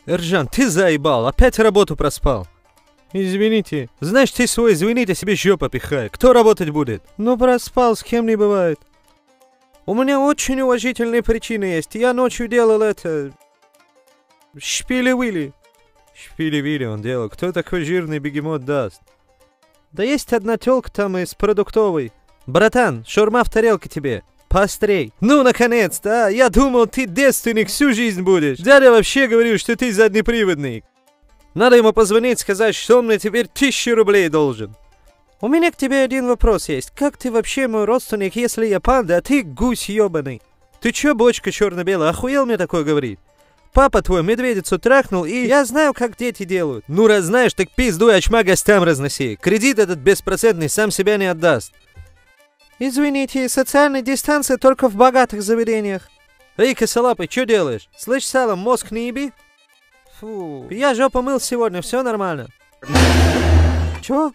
Эржан, ты заебал, опять работу проспал. Извините. Знаешь, ты свой извините себе жопу пихай. Кто работать будет? Ну проспал, с кем не бывает. У меня очень уважительные причины есть. Я ночью делал это... Шпили-вили. Шпили-вили он делал. Кто такой жирный бегемот даст? Да есть одна тёлка там из продуктовой. Братан, шаурма в тарелке тебе. Поострей. Ну, наконец-то, а? Я думал, ты девственник всю жизнь будешь. Дядя вообще говорил, что ты заднеприводный. Надо ему позвонить, сказать, что он мне теперь 1000 рублей должен. У меня к тебе один вопрос есть. Как ты вообще мой родственник, если я панда, а ты гусь ёбаный? Ты чё, бочка черно-белая, охуел мне такое говорить? Папа твой медведицу трахнул, и я знаю, как дети делают. Ну, раз знаешь, так пиздуй, очма гостям разноси. Кредит этот беспроцентный сам себя не отдаст. Извините, социальная дистанция только в богатых заведениях. Эй, косолапый, чё делаешь? Слышь, салом, мозг не еби? Фу, я жопу мыл сегодня, все нормально. Чё?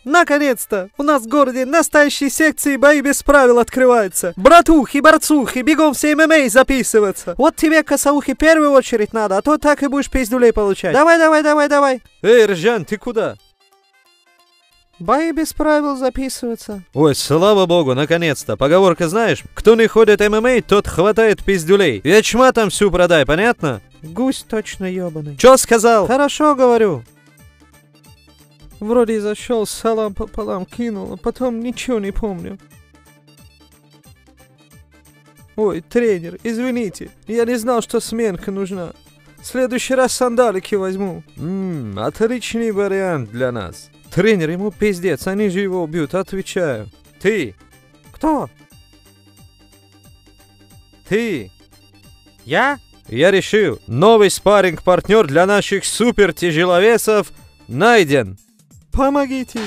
Наконец-то! У нас в городе настоящие секции бои без правил открываются. Братухи, борцухи, бегом все ММА записываться. Вот тебе, косоухи, в первую очередь надо, а то так и будешь пиздюлей получать. Давай, давай, давай, давай. Эй, Ржан, ты куда? Бои без правил записываться. Ой, слава богу, наконец-то. Поговорка знаешь? Кто не ходит ММА, тот хватает пиздюлей. И очма там всю продай, понятно? Гусь точно ебаный. Чё сказал? Хорошо говорю. Вроде зашел, салам пополам кинул, а потом ничего не помню. Ой, тренер, извините, я не знал, что сменка нужна. В следующий раз сандалики возьму. Отличный вариант для нас. Тренер, ему пиздец, они же его убьют, отвечаю. Ты. Кто? Ты. Я? Я решил, новый спарринг-партнер для наших супертяжеловесов найден. Помогите.